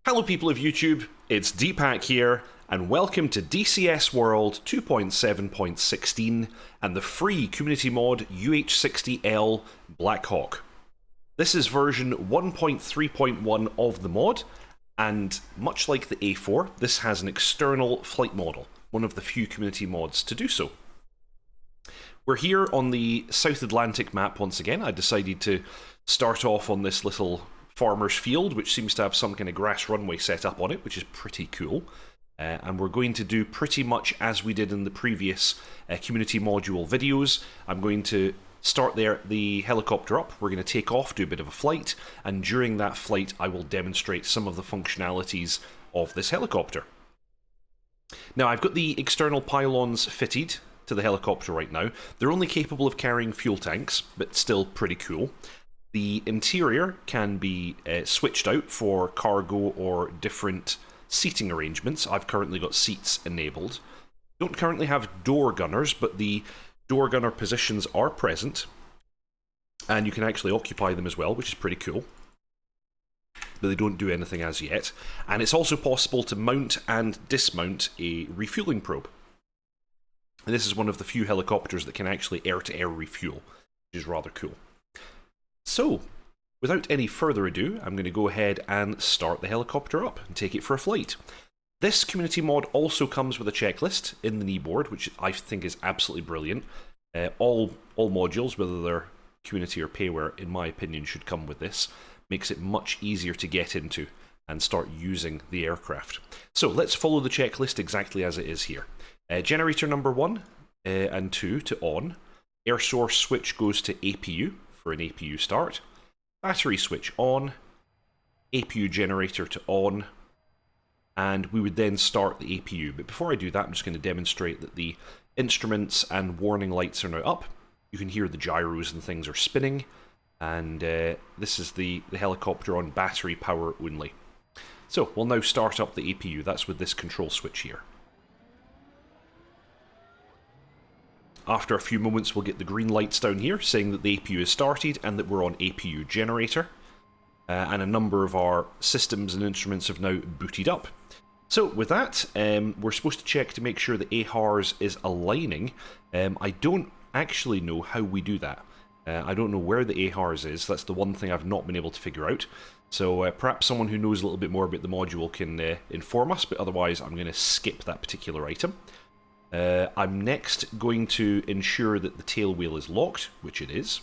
Hello people of YouTube, it's Deepak here, and welcome to DCS World 2.7.16 and the free community mod UH-60L Blackhawk. This is version 1.3.1 of the mod, and much like the A4, this has an external flight model, one of the few community mods to do so. We're here on the South Atlantic map once again. I decided to start off on this little farmer's field, which seems to have some kind of grass runway set up on it, which is pretty cool. And we're going to do pretty much as we did in the previous community module videos. I'm going to start the helicopter up, we're going to take off, do a bit of a flight, and during that flight I will demonstrate some of the functionalities of this helicopter. Now I've got the external pylons fitted to the helicopter right now. They're only capable of carrying fuel tanks, but still pretty cool. The interior can be switched out for cargo or different seating arrangements. I've currently got seats enabled. Don't currently have door gunners, but the door gunner positions are present, and you can actually occupy them as well, which is pretty cool. But they don't do anything as yet. And it's also possible to mount and dismount a refueling probe. And this is one of the few helicopters that can actually air-to-air refuel, which is rather cool. So, without any further ado, I'm going to go ahead and start the helicopter up and take it for a flight. This community mod also comes with a checklist in the kneeboard, which I think is absolutely brilliant. All modules, whether they're community or payware, in my opinion, should come with this. Makes it much easier to get into and start using the aircraft. So, let's follow the checklist exactly as it is here. Generator number 1 and 2 to on. Air source switch goes to APU. For an APU start, battery switch on, APU generator to on, and we would then start the APU. But before I do that, I'm just going to demonstrate that the instruments and warning lights are now up. You can hear the gyros and things are spinning, and this is the helicopter on battery power only. So we'll now start up the APU. That's with this control switch here. After a few moments, we'll get the green lights down here saying that the APU is started and that we're on APU generator. And a number of our systems and instruments have now booted up. So with that, we're supposed to check to make sure the AHRS is aligning. I don't actually know how we do that. I don't know where the AHRS is. That's the one thing I've not been able to figure out. So perhaps someone who knows a little bit more about the module can inform us, but otherwise I'm going to skip that particular item. I'm next going to ensure that the tail wheel is locked, which it is.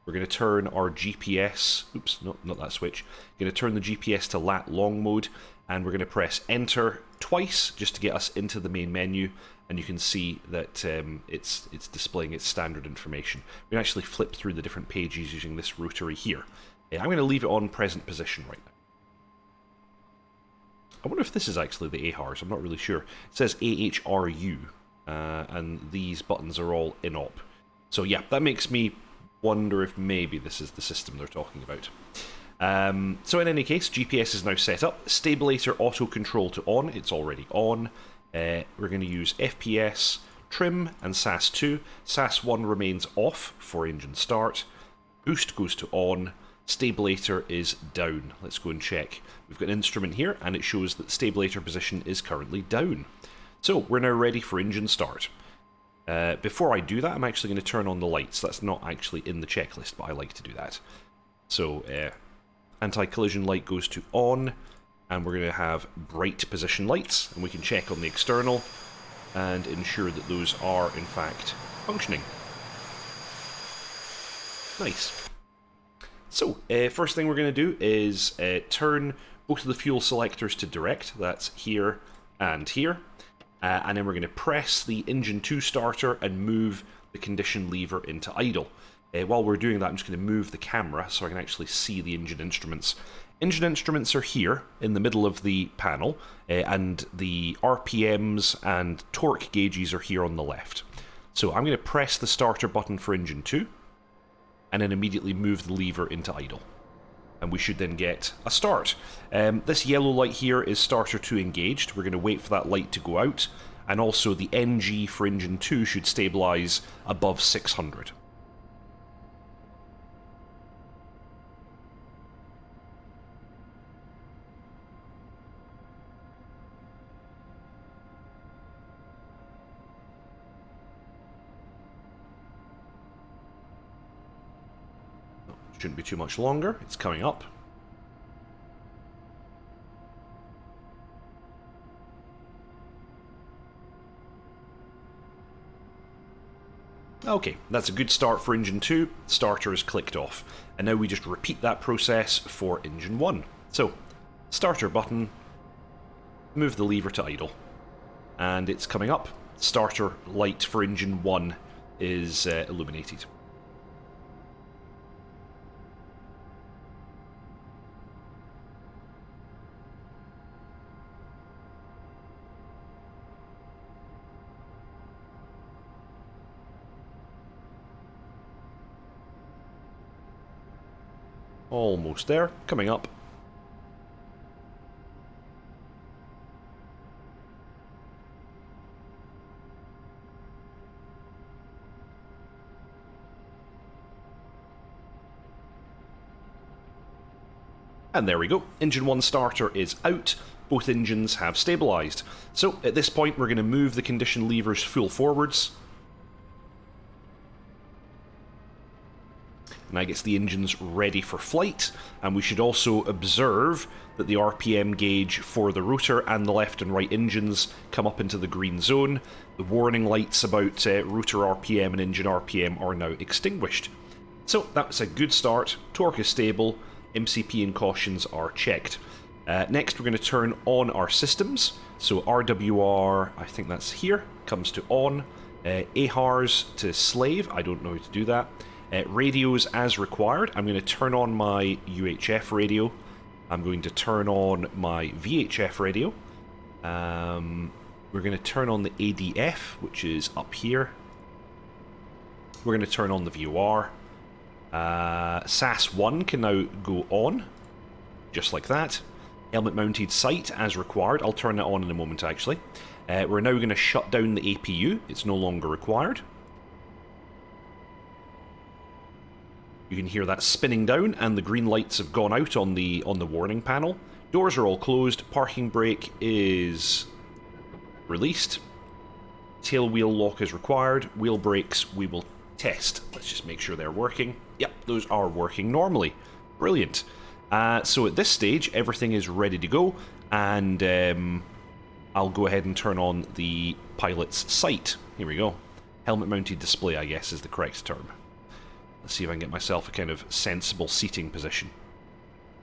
We're going to turn our GPS, oops, not that switch. Going to turn the GPS to lat long mode, and we're going to press enter twice just to get us into the main menu, and you can see that it's displaying its standard information. We can actually flip through the different pages using this rotary here. I'm going to leave it on present position right now. I wonder if this is actually the AHRS, I'm not really sure. It says AHRU. And these buttons are all in-op. So yeah, that makes me wonder if maybe this is the system they're talking about. So in any case, GPS is now set up. Stabilator auto control to on, it's already on. We're going to use FPS, trim, and SAS2. SAS1 remains off for engine start. Boost goes to on. Stabilator is down. Let's go and check. We've got an instrument here, and it shows that stabilator position is currently down. So, we're now ready for engine start. Before I do that, I'm actually going to turn on the lights. That's not actually in the checklist, but I like to do that. So, anti-collision light goes to on, and we're going to have bright position lights, and we can check on the external and ensure that those are, in fact, functioning. Nice. So, first thing we're going to do is turn both of the fuel selectors to direct. That's here and here. And then we're going to press the engine 2 starter and move the condition lever into idle. While we're doing that, I'm just going to move the camera so I can actually see the engine instruments. Engine instruments are here in the middle of the panel, and the RPMs and torque gauges are here on the left. So I'm going to press the starter button for engine 2, and then immediately move the lever into idle. And we should then get a start. This yellow light here is starter 2 engaged. We're going to wait for that light to go out, and also the NG for engine 2 should stabilise above 600. Shouldn't be too much longer. It's coming up. Okay, that's a good start for engine 2. Starter is clicked off. And now we just repeat that process for engine 1. So, starter button, move the lever to idle. And it's coming up. Starter light for engine 1 is illuminated. Almost there, coming up. And there we go, engine 1 starter is out, both engines have stabilised. So at this point we're going to move the condition levers full forwards. And that gets the engines ready for flight, and we should also observe that the RPM gauge for the rotor and the left and right engines come up into the green zone. The warning lights about rotor RPM and engine RPM are now extinguished. So that's a good start, torque is stable, MCP and cautions are checked. Next we're going to turn on our systems, so RWR, I think that's here, comes to on, AHARS to slave, I don't know how to do that. Radios as required. I'm going to turn on my UHF radio. I'm going to turn on my VHF radio. We're going to turn on the ADF, which is up here. We're going to turn on the VOR. SAS1 can now go on, just like that. Helmet mounted sight as required. I'll turn that on in a moment actually. We're now going to shut down the APU. It's no longer required. You can hear that spinning down, and the green lights have gone out on the warning panel. Doors are all closed. Parking brake is released. Tail wheel lock is required. Wheel brakes we will test. Let's just make sure they're working. Yep, those are working normally. Brilliant. So at this stage, everything is ready to go, and I'll go ahead and turn on the pilot's sight. Here we go. Helmet mounted display, I guess, is the correct term. Let's see if I can get myself a kind of sensible seating position.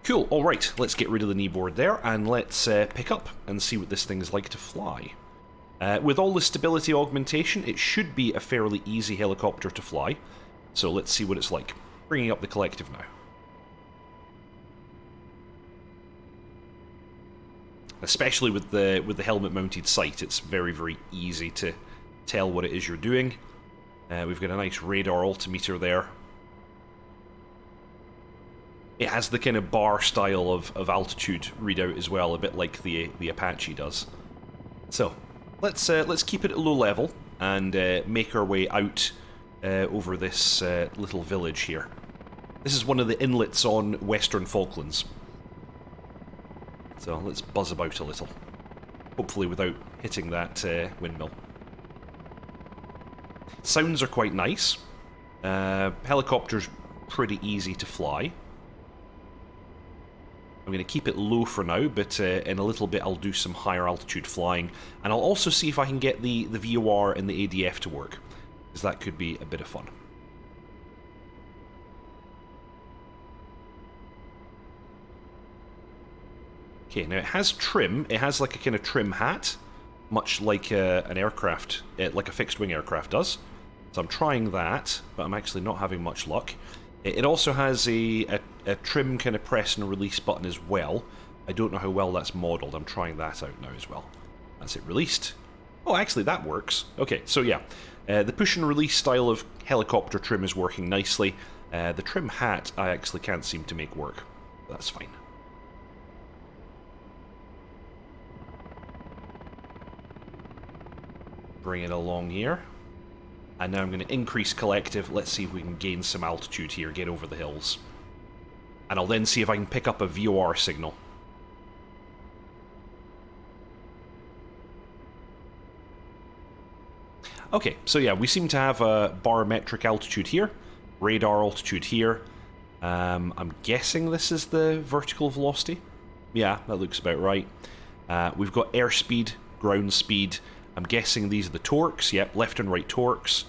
Cool, alright, let's get rid of the kneeboard there, and let's pick up and see what this thing's like to fly. With all the stability augmentation, it should be a fairly easy helicopter to fly, so let's see what it's like. Bringing up the collective now. Especially with the helmet-mounted sight, it's very, very easy to tell what it is you're doing. We've got a nice radar altimeter there. It has the kind of bar style of altitude readout as well, a bit like the Apache does. So, let's keep it at low level and make our way out over this little village here. This is one of the inlets on Western Falklands. So let's buzz about a little, hopefully without hitting that windmill. Sounds are quite nice. Helicopter's pretty easy to fly. I'm going to keep it low for now, but in a little bit I'll do some higher altitude flying, and I'll also see if I can get the VOR and the ADF to work, because that could be a bit of fun. Okay, now it has trim. It has like a kind of trim hat, much like an aircraft, like a fixed-wing aircraft does. So I'm trying that, but I'm actually not having much luck. It also has a trim kind of press and release button as well. I don't know how well that's modelled. I'm trying that out now as well. That's it released. Oh, actually that works. Okay, so yeah. The push and release style of helicopter trim is working nicely. The trim hat I actually can't seem to make work. That's fine. Bring it along here. And now I'm going to increase collective. Let's see if we can gain some altitude here, get over the hills. And I'll then see if I can pick up a VOR signal. Okay, so yeah, we seem to have a barometric altitude here, radar altitude here, I'm guessing this is the vertical velocity. Yeah, that looks about right. We've got airspeed, ground speed. I'm guessing these are the torques. Yep, left and right torques.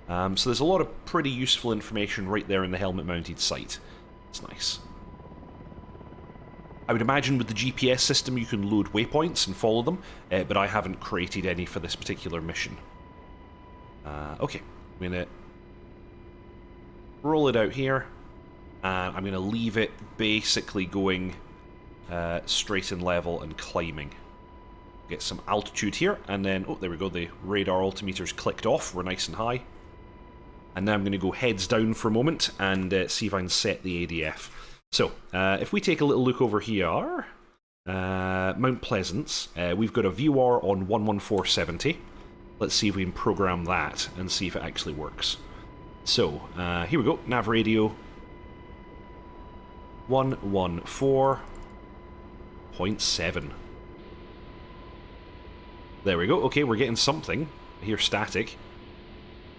So there's a lot of pretty useful information right there in the helmet-mounted sight. It's nice. I would imagine with the GPS system you can load waypoints and follow them, but I haven't created any for this particular mission. Okay, I'm going to roll it out here, and I'm going to leave it basically going straight and level and climbing. Get some altitude here, and then, oh, there we go, the radar altimeters clicked off, we're nice and high. And now I'm going to go heads down for a moment and see if I can set the ADF. So, if we take a little look over here, Mount Pleasance, we've got a VOR on 11470. Let's see if we can program that and see if it actually works. So, here we go, nav radio 114.7. There we go, okay, we're getting something. I hear static.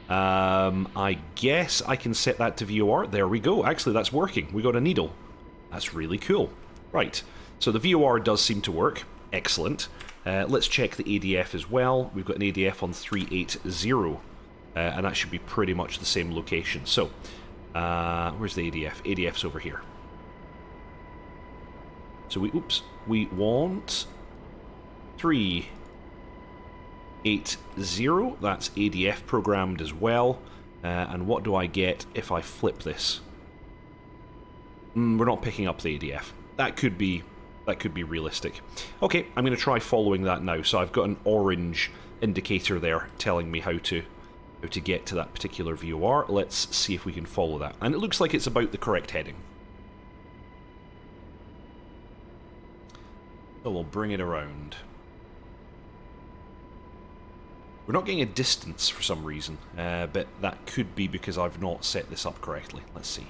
I guess I can set that to VOR. There we go. Actually, that's working. We got a needle. That's really cool. Right. So the VOR does seem to work. Excellent. Let's check the ADF as well. We've got an ADF on 380. And that should be pretty much the same location. So, where's the ADF? ADF's over here. So we want 380. That's ADF programmed as well. And what do I get if I flip this? We're not picking up the ADF. That could be realistic. Okay, I'm going to try following that now. So I've got an orange indicator there telling me how to get to that particular VOR. Let's see if we can follow that. And it looks like it's about the correct heading. So we'll bring it around. We're not getting a distance for some reason, but that could be because I've not set this up correctly. Let's see.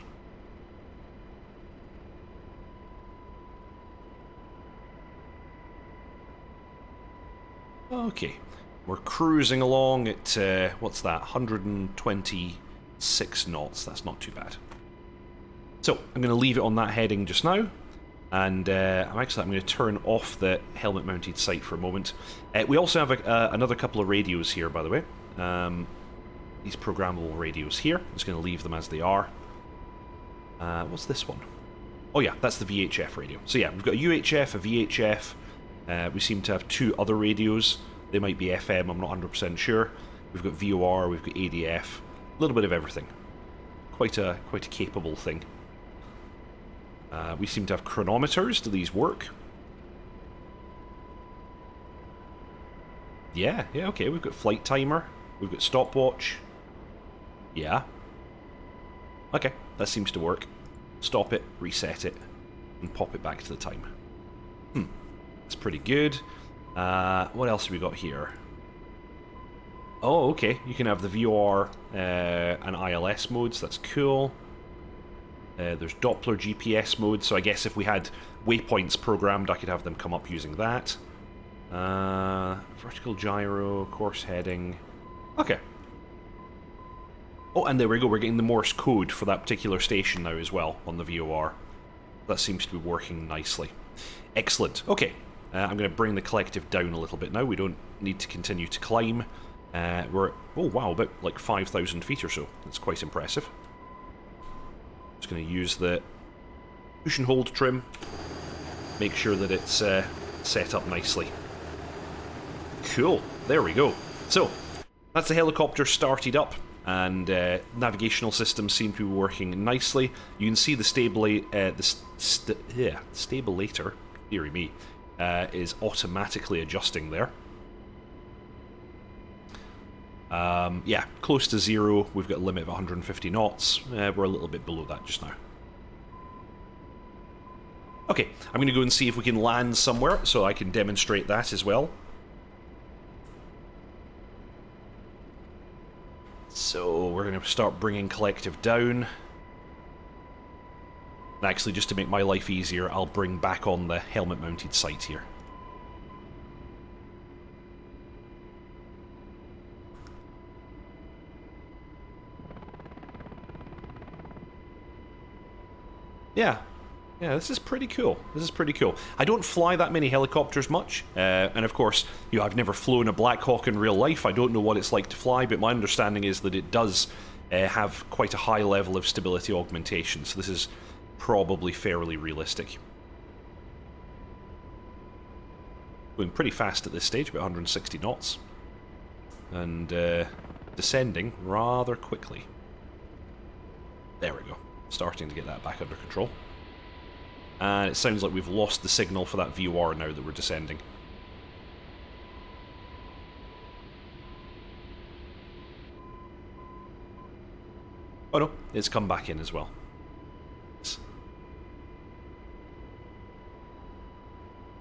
Okay, we're cruising along at, what's that, 126 knots. That's not too bad. So, I'm going to leave it on that heading just now. And I'm going to turn off the helmet-mounted sight for a moment. We also have another couple of radios here, by the way. These programmable radios here. I'm just going to leave them as they are. What's this one? Oh yeah, that's the VHF radio. So yeah, we've got a UHF, a VHF. We seem to have two other radios. They might be FM, I'm not 100% sure. We've got VOR, we've got ADF. A little bit of everything. Quite a capable thing. We seem to have chronometers. Do these work? Yeah, okay. We've got flight timer. We've got stopwatch. Yeah. Okay, that seems to work. Stop it, reset it, and pop it back to the time. That's pretty good. What else have we got here? Oh, okay. You can have the VOR and ILS modes. That's cool. There's Doppler GPS mode, so I guess if we had waypoints programmed, I could have them come up using that. Vertical gyro, course heading. Okay. Oh, and there we go, we're getting the Morse code for that particular station now as well on the VOR. That seems to be working nicely. Excellent. Okay, I'm going to bring the collective down a little bit now. We don't need to continue to climb. We're, oh wow, about like 5,000 feet or so. That's quite impressive. Just going to use the push and hold trim, make sure that it's set up nicely. Cool, there we go. So, that's the helicopter started up, and navigational systems seem to be working nicely. You can see the stabilator, dearie me, is automatically adjusting there. Yeah, close to zero. We've got a limit of 150 knots. We're a little bit below that just now. Okay, I'm going to go and see if we can land somewhere so I can demonstrate that as well. So we're going to start bringing collective down. Actually, just to make my life easier, I'll bring back on the helmet-mounted sight here. Yeah. Yeah, this is pretty cool. This is pretty cool. I don't fly that many helicopters much, and of course, I've never flown a Blackhawk in real life. I don't know what it's like to fly, but my understanding is that it does have quite a high level of stability augmentation, so this is probably fairly realistic. Going pretty fast at this stage, about 160 knots, and descending rather quickly. There we go. Starting to get that back under control. And it sounds like we've lost the signal for that VOR now that we're descending. Oh no, it's come back in as well. So,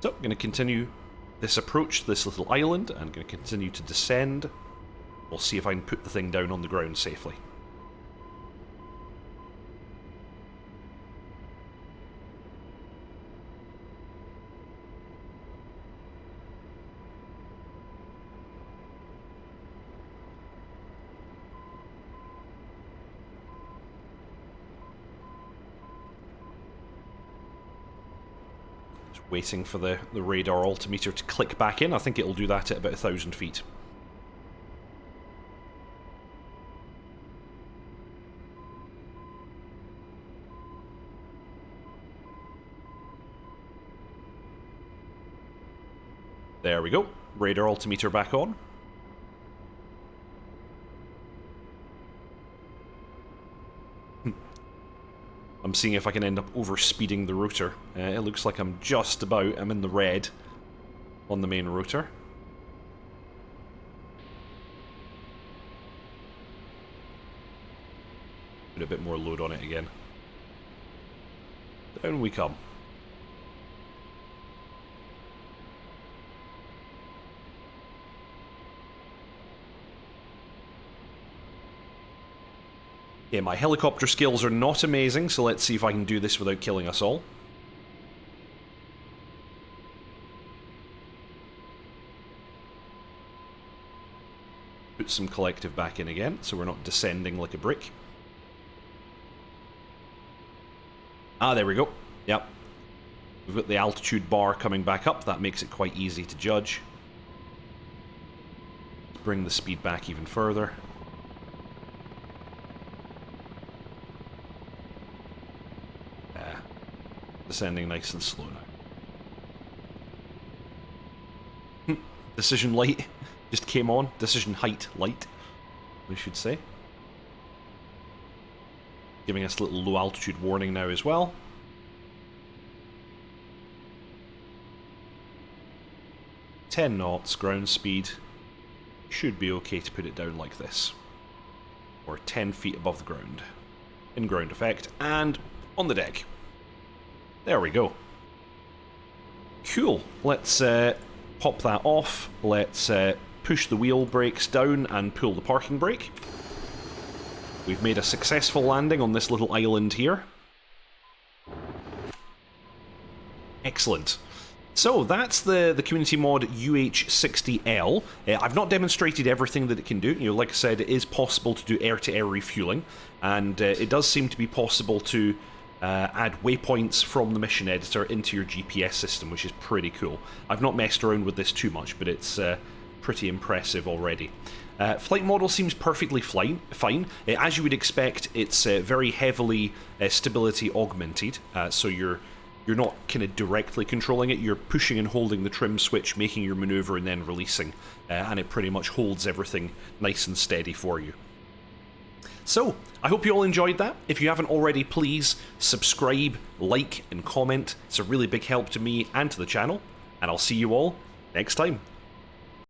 I'm going to continue this approach to this little island. I'm going to continue to descend. We'll see if I can put the thing down on the ground safely. Waiting for the radar altimeter to click back in. I think it'll do that at about 1,000 feet. There we go. Radar altimeter back on. I'm seeing if I can end up overspeeding the rotor. It looks like I'm just about, I'm in the red on the main rotor. Put a bit more load on it again. Down we come. Yeah, my helicopter skills are not amazing, so let's see if I can do this without killing us all. Put some collective back in again, so we're not descending like a brick. Ah, there we go. Yep. We've got the altitude bar coming back up. That makes it quite easy to judge. Bring the speed back even further. Descending nice and slow now. Decision light just came on. Decision height light, we should say. Giving us a little low altitude warning now as well. "10 knots ground speed." Should be okay to put it down like this. Or 10 feet above the ground. In ground effect, and on the deck. There we go. Cool. Let's pop that off. Let's push the wheel brakes down and pull the parking brake. We've made a successful landing on this little island here. Excellent. So that's the community mod UH-60L. I've not demonstrated everything that it can do. Like I said, it is possible to do air-to-air refueling, and it does seem to be possible to add waypoints from the mission editor into your GPS system, which is pretty cool. I've not messed around with this too much, but it's pretty impressive already. Flight model seems perfectly fine. As you would expect, it's very heavily stability augmented, so you're not kind of directly controlling it. You're pushing and holding the trim switch, making your maneuver, and then releasing, and it pretty much holds everything nice and steady for you. So, I hope you all enjoyed that. If you haven't already, please subscribe, like, and comment. It's a really big help to me and to the channel, and I'll see you all next time.